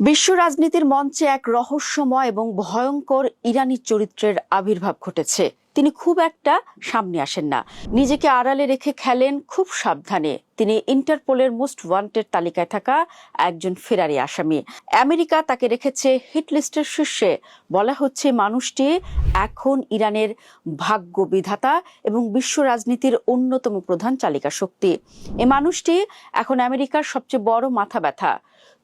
বিশ্ব রাজনীতির মঞ্চে এক রহস্যময় এবং ভয়ঙ্কর ইরানি চরিত্রের আবির্ভাব ঘটেছে। তিনি খুব একটা সামনে আসেন না, নিজেকে আড়ালে রেখে খেলেন খুব সাবধানে। তিনি ইন্টারপোলের মোস্ট ওয়ান্টেড তালিকায় থাকা একজন ফেরারি আসামি। আমেরিকা তাকে রেখেছে হিটলিস্টের শীর্ষে। বলা হচ্ছে মানুষটি এখন ইরানের ভাগ্য বিধাতা এবং বিশ্ব রাজনীতির অন্যতম প্রধান চালিকা শক্তি। এ মানুষটি এখন আমেরিকার সবচেয়ে বড় মাথা ব্যথা।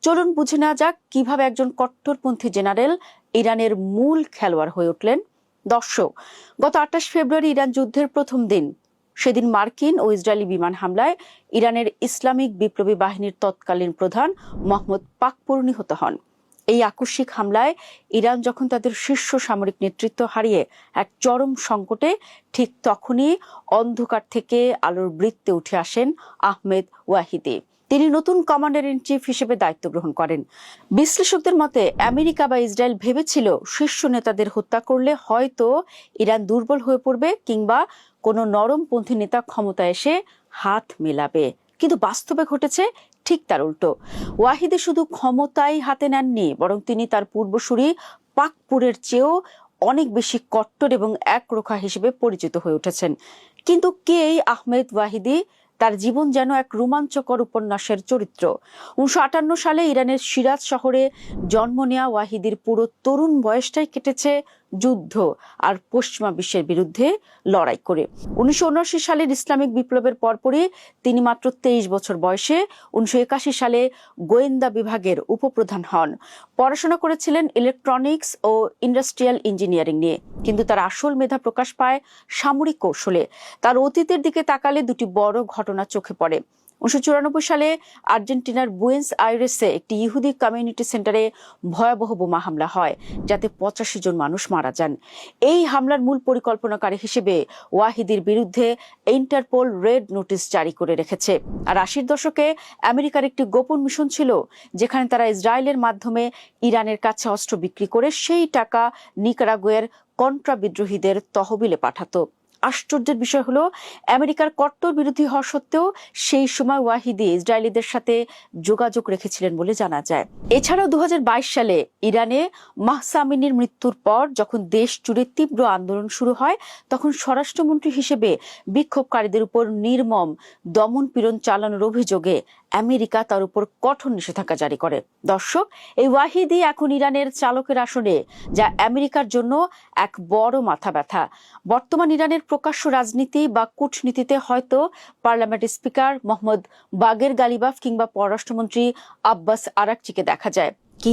চলুন বুঝে নেওয়া যাক কিভাবে একজন কট্টরপন্থী জেনারেল ইরানের মূল খেলোয়াড় হয়ে উঠলেন। দর্শক, গত 28 ফেব্রুয়ারি ইরান যুদ্ধের প্রথম দিন। সেদিন মার্কিন ও ইসরায়েলি বিমান হামলায় ইরানের ইসলামিক বিপ্লবী বাহিনীর তৎকালীন প্রধান মোহাম্মদ পাকপুর নিহত হন। এই আকস্মিক হামলায় ইরান যখন তাদের শীর্ষ সামরিক নেতৃত্ব হারিয়ে এক চরম সংকটে, ঠিক তখনই অন্ধকার থেকে আলোর বৃত্তে উঠে আসেন আহমেদ ওয়াহিদি। তিনি নতুন কমান্ডার ইন চিফ হিসেবে দায়িত্ব গ্রহণ করেন। বিশ্লেষকদের মতে আমেরিকা বা ইসরায়েল ভেবেছিল শীর্ষ নেতাদের হত্যা করলে হয়তো ইরান দুর্বল হয়ে পড়বে কিংবা কোনো নরমপন্থী নেতা ক্ষমতায় এসে হাত মেলাবে, কিন্তু বাস্তবে ঘটেছে ঠিক তার উল্টো। ওয়াহিদি শুধু ক্ষমতাই হাতে নেননি, বরং তিনি তার পূর্বসূরি পাকপুরের চেয়েও অনেক বেশি কট্টর এবং একরোখা হিসেবে পরিচিত হয়ে উঠেছেন। কিন্তু কে এই আহমেদ ওয়াহিদি? তার জীবন যেন এক রোমাঞ্চকর উপন্যাসের চরিত্র। 1958 সালে ইরানের সিরাজ শহরে জন্ম নেওয়া ওয়াহিদির পুরো তরুণ বয়সটাই কেটেছে যুদ্ধ আর পশ্চিমা বিশ্বের বিরুদ্ধে লড়াই করে। 1979 সালের ইসলামিক বিপ্লবের পরপরই তিনি মাত্র 23 বছর বয়সে 1981 সালে গোয়েন্দা বিভাগের উপপ্রধান হন। পড়াশোনা করেছিলেন ইলেকট্রনিক্স ও ইন্ডাস্ট্রিয়াল ইঞ্জিনিয়ারিং নিয়ে, কিন্তু তার আসল মেধা প্রকাশ পায় সামরিক কৌশলে। তার অতীতের দিকে তাকালে দুটি বড় ঘটনা চোখে পড়ে। 1994 সালে আর্জেন্টিনার বুয়েন্স আইরেসে একটি ইহুদি কমিউনিটি সেন্টারে ভয়াবহ বোমা হামলা হয়, যাতে 85 জন মানুষ মারা যান। এই হামলার মূল পরিকল্পনাকারী হিসেবে ওয়াহিদির বিরুদ্ধে ইন্টারপোল রেড নোটিশ জারি করে রেখেছে। আর 80-র দশকে আমেরিকার একটি গোপন মিশন ছিল, যেখানে তারা ইসরায়েলের মাধ্যমে ইরানের কাছে অস্ত্র বিক্রি করে সেই টাকা নিকারাগুয়ের কন্ট্রা বিদ্রোহীদের তহবিলে পাঠাতো। আশ্চর্যের বিষয় হলো, আমেরিকার কট্টর বিরোধী হওয়া সত্ত্বেও সেই সময় ওয়াহিদি ইসরায়েলিদের সাথে যোগাযোগ রেখেছিলেন বলে জানা যায়। এছাড়াও 2022 সালে ইরানে মাহসা আমিনির মৃত্যুর পর যখন দেশ জুড়ে তীব্র আন্দোলন শুরু হয়, তখন স্বরাষ্ট্রমন্ত্রী হিসেবে বিক্ষোভকারীদের উপর নির্মম দমন পীড়ন চালানোর অভিযোগে আমেরিকা তার উপর কঠোর নিষেধাজ্ঞা জারি করে। দর্শক, এই ওয়াহিদি এখন ইরানের চালকের আসনে, যা আমেরিকার জন্য এক বড় মাথা ব্যথা। বর্তমান ইরানের প্রকাশ্য রাজনীতি বা কূটনীতিতে হয়তো পার্লামেন্টের স্পিকার মোহাম্মদ বাগের গালিবাফ কিংবা পররাষ্ট্রমন্ত্রী আব্বাস আরাকচিকে দেখা যায়,